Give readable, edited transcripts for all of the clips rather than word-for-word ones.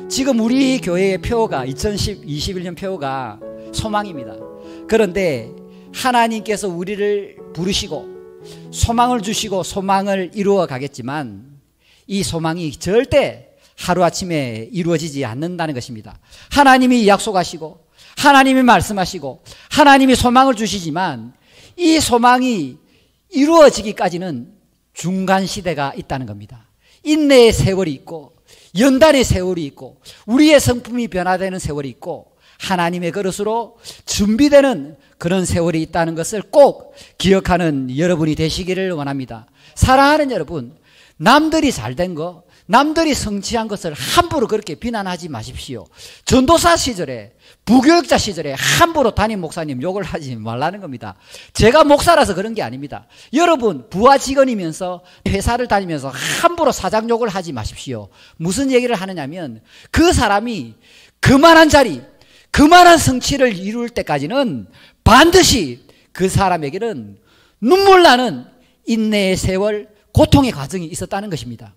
지금 우리 교회의 표어가 2021년 표어가 소망입니다. 그런데 하나님께서 우리를 부르시고 소망을 주시고 소망을 이루어 가겠지만 이 소망이 절대 하루아침에 이루어지지 않는다는 것입니다. 하나님이 약속하시고 하나님이 말씀하시고 하나님이 소망을 주시지만 이 소망이 이루어지기까지는 중간 시대가 있다는 겁니다. 인내의 세월이 있고 연단의 세월이 있고 우리의 성품이 변화되는 세월이 있고 하나님의 그릇으로 준비되는 그런 세월이 있다는 것을 꼭 기억하는 여러분이 되시기를 원합니다. 사랑하는 여러분, 남들이 잘된 거, 남들이 성취한 것을 함부로 그렇게 비난하지 마십시오. 전도사 시절에, 부교육자 시절에 함부로 담임 목사님 욕을 하지 말라는 겁니다. 제가 목사라서 그런 게 아닙니다. 여러분 부하 직원이면서 회사를 다니면서 함부로 사장 욕을 하지 마십시오. 무슨 얘기를 하느냐면 그 사람이 그만한 자리, 그만한 성취를 이룰 때까지는 반드시 그 사람에게는 눈물 나는 인내의 세월, 고통의 과정이 있었다는 것입니다.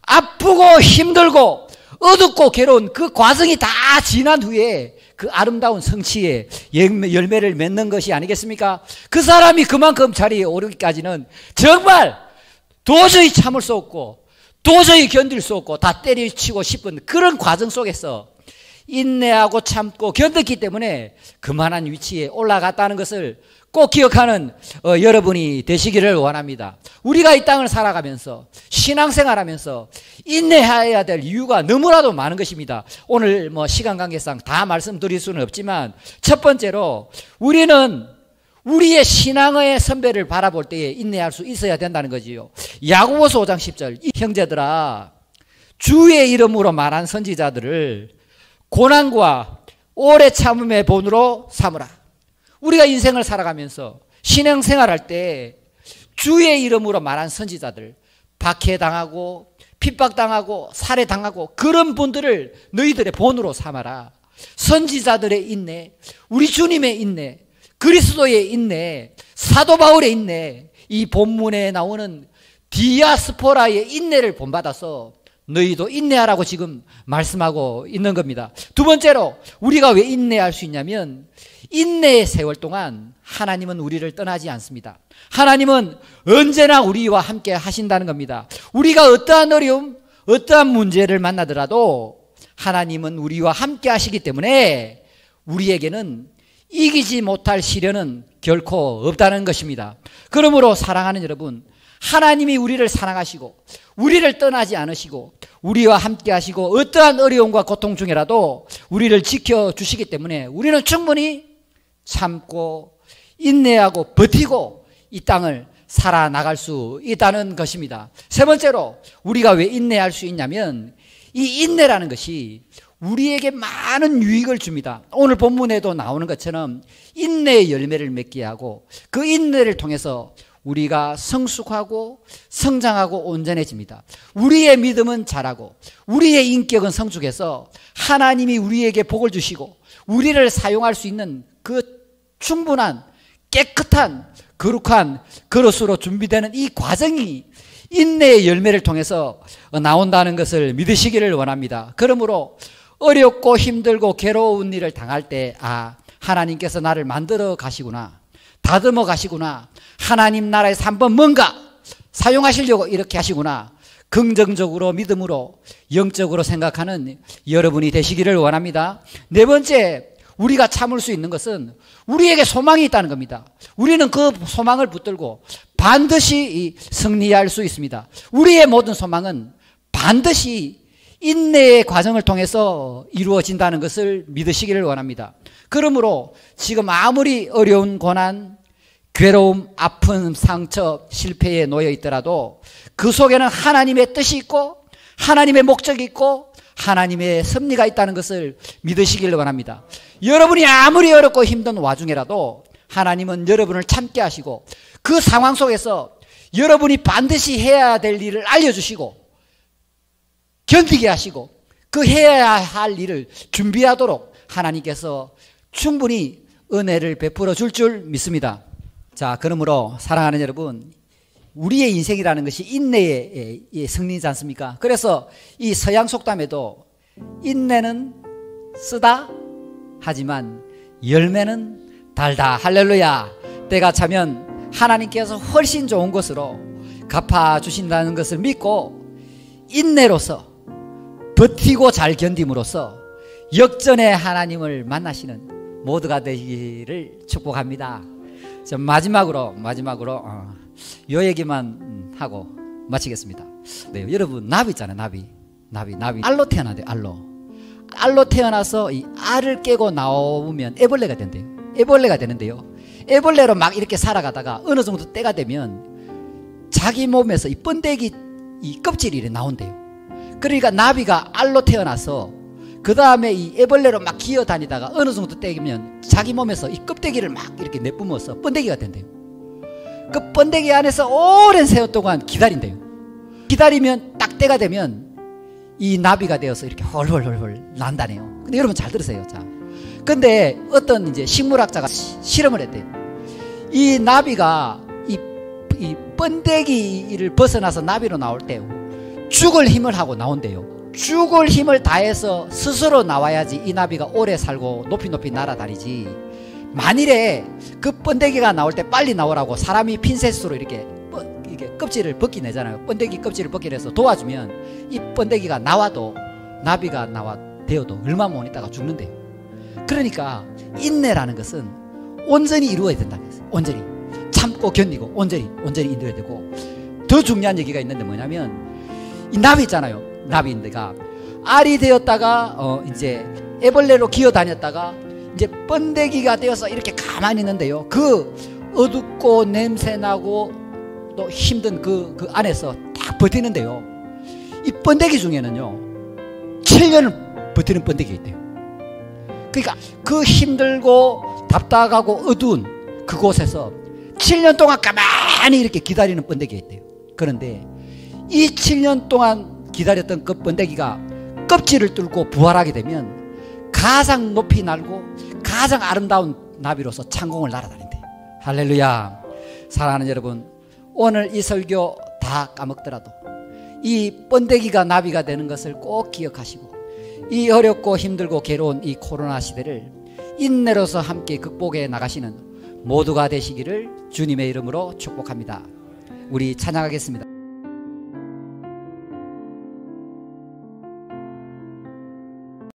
아프고 힘들고 어둡고 괴로운 그 과정이 다 지난 후에 그 아름다운 성취의 열매를 맺는 것이 아니겠습니까? 그 사람이 그만큼 자리에 오르기까지는 정말 도저히 참을 수 없고 도저히 견딜 수 없고 다 때려치고 싶은 그런 과정 속에서 인내하고 참고 견뎠기 때문에 그만한 위치에 올라갔다는 것을 꼭 기억하는 여러분이 되시기를 원합니다. 우리가 이 땅을 살아가면서 신앙생활하면서 인내해야 될 이유가 너무나도 많은 것입니다. 오늘 시간 관계상 다 말씀드릴 수는 없지만 첫 번째로 우리는 우리의 신앙의 선배를 바라볼 때에 인내할 수 있어야 된다는 거지요. 야고보서 5장 10절 이 형제들아 주의 이름으로 말한 선지자들을 고난과 오래 참음의 본으로 삼으라. 우리가 인생을 살아가면서 신앙생활할 때 주의 이름으로 말한 선지자들, 박해당하고 핍박당하고 살해당하고 그런 분들을 너희들의 본으로 삼아라. 선지자들의 인내, 우리 주님의 인내, 그리스도의 인내, 사도 바울의 인내, 이 본문에 나오는 디아스포라의 인내를 본받아서 너희도 인내하라고 지금 말씀하고 있는 겁니다. 두 번째로 우리가 왜 인내할 수 있냐면 인내의 세월 동안 하나님은 우리를 떠나지 않습니다. 하나님은 언제나 우리와 함께 하신다는 겁니다. 우리가 어떠한 어려움, 어떠한 문제를 만나더라도 하나님은 우리와 함께 하시기 때문에 우리에게는 이기지 못할 시련은 결코 없다는 것입니다. 그러므로 사랑하는 여러분, 하나님이 우리를 사랑하시고 우리를 떠나지 않으시고 우리와 함께 하시고 어떠한 어려움과 고통 중에라도 우리를 지켜주시기 때문에 우리는 충분히 참고 인내하고 버티고 이 땅을 살아나갈 수 있다는 것입니다. 세 번째로 우리가 왜 인내할 수 있냐면 이 인내라는 것이 우리에게 많은 유익을 줍니다. 오늘 본문에도 나오는 것처럼 인내의 열매를 맺게 하고 그 인내를 통해서 우리가 성숙하고 성장하고 온전해집니다. 우리의 믿음은 자라고 우리의 인격은 성숙해서 하나님이 우리에게 복을 주시고 우리를 사용할 수 있는 그 충분한 깨끗한 거룩한 그릇으로 준비되는 이 과정이 인내의 열매를 통해서 나온다는 것을 믿으시기를 원합니다. 그러므로 어렵고 힘들고 괴로운 일을 당할 때 하나님께서 나를 만들어 가시구나, 다듬어 가시구나, 하나님 나라에서 한번 뭔가 사용하시려고 이렇게 하시구나, 긍정적으로 믿음으로 영적으로 생각하는 여러분이 되시기를 원합니다. 네 번째, 우리가 참을 수 있는 것은 우리에게 소망이 있다는 겁니다. 우리는 그 소망을 붙들고 반드시 승리할 수 있습니다. 우리의 모든 소망은 반드시 인내의 과정을 통해서 이루어진다는 것을 믿으시기를 원합니다. 그러므로 지금 아무리 어려운 고난, 괴로움, 아픔, 상처, 실패에 놓여 있더라도 그 속에는 하나님의 뜻이 있고 하나님의 목적이 있고 하나님의 섭리가 있다는 것을 믿으시길 원합니다. 여러분이 아무리 어렵고 힘든 와중에라도 하나님은 여러분을 참게 하시고 그 상황 속에서 여러분이 반드시 해야 될 일을 알려주시고 견디게 하시고 그 해야 할 일을 준비하도록 하나님께서 충분히 은혜를 베풀어 줄 믿습니다. 자, 그러므로 사랑하는 여러분, 우리의 인생이라는 것이 인내의 승리이지 않습니까? 그래서 이 서양 속담에도 인내는 쓰다 하지만 열매는 달다. 할렐루야. 때가 차면 하나님께서 훨씬 좋은 것으로 갚아주신다는 것을 믿고 인내로서 버티고 잘 견딤으로써 역전의 하나님을 만나시는 모두가 되기를 축복합니다. 마지막으로 요 얘기만 하고 마치겠습니다. 네, 여러분 나비 있잖아요. 나비 알로 태어나대요. 알로 태어나서 이 알을 깨고 나오면 애벌레가 된대요. 애벌레가 되는데요, 애벌레로 막 이렇게 살아가다가 어느 정도 때가 되면 자기 몸에서 이 번데기 이 껍질이 이렇게 나온대요. 그러니까 나비가 알로 태어나서 그 다음에 이 애벌레로 막 기어다니다가 어느 정도 때면 자기 몸에서 이 껍데기를 막 이렇게 내뿜어서 번데기가 된대요. 그 번데기 안에서 오랜 세월 동안 기다린대요. 기다리면 딱 때가 되면 이 나비가 되어서 이렇게 헐헐헐 난다네요. 근데 여러분 잘 들으세요. 자, 근데 어떤 이제 식물학자가 실험을 했대요. 이 나비가 이 번데기를 벗어나서 나비로 나올 때 죽을 힘을 하고 나온대요. 죽을 힘을 다해서 스스로 나와야지 이 나비가 오래 살고 높이 날아다니지. 만일에 그 번데기가 나올 때 빨리 나오라고 사람이 핀셋으로 이렇게 껍질을 벗기내잖아요. 번데기 껍질을 벗기내서 도와주면 이 번데기가 나와도 나비가 되어도 얼마 못 있다가 죽는데요. 그러니까 인내라는 것은 온전히 이루어야 된다는 거예요. 온전히 참고 견디고 온전히 인도해야 되고, 더 중요한 얘기가 있는데 뭐냐면 이 나비 있잖아요. 나비인데가 알이 되었다가 이제 애벌레로 기어다녔다가 이제 번데기가 되어서 이렇게 가만히 있는데요, 그 어둡고 냄새나고 또 힘든 그 안에서 딱 버티는데요, 이 번데기 중에는요 7년을 버티는 번데기가 있대요. 그러니까 그 힘들고 답답하고 어두운 그곳에서 7년 동안 가만히 이렇게 기다리는 번데기가 있대요. 그런데 이 7년 동안 기다렸던 그 번데기가 껍질을 뚫고 부활하게 되면 가장 높이 날고 가장 아름다운 나비로서 창공을 날아다닌대요. 할렐루야. 사랑하는 여러분, 오늘 이 설교 다 까먹더라도 이 번데기가 나비가 되는 것을 꼭 기억하시고, 이 어렵고 힘들고 괴로운 이 코로나 시대를 인내로서 함께 극복해 나가시는 모두가 되시기를 주님의 이름으로 축복합니다. 우리 찬양하겠습니다.